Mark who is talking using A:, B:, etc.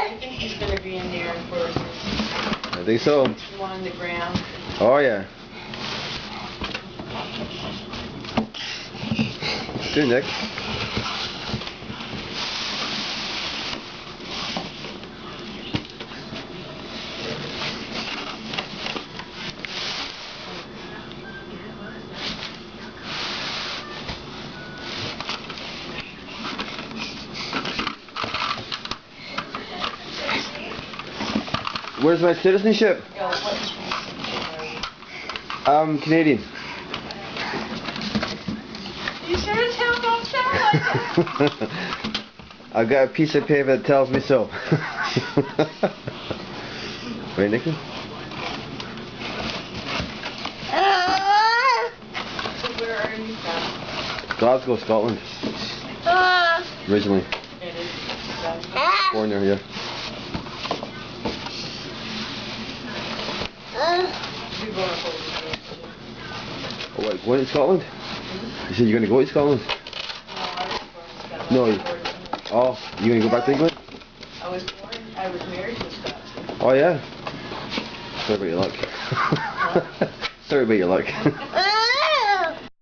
A: I think he's going to be in there for
B: I think so.
A: one on the ground.
B: Oh yeah. Good, Nick. Where's my citizenship? I'm Canadian.
A: You sure as hell don't sound like that.
B: I've got a piece of paper that tells me so. Right, Nicky?
A: So where are you from?
B: Glasgow, Scotland. Originally.
A: It is.
B: Born there, yeah.
A: You go to Holy
B: Oh, what, going to Scotland? You said you're going to go to Scotland? No. Oh, you going to go back to England?
A: I was married to Scotland.
B: Oh, yeah? Sorry about your luck. Sorry about your luck.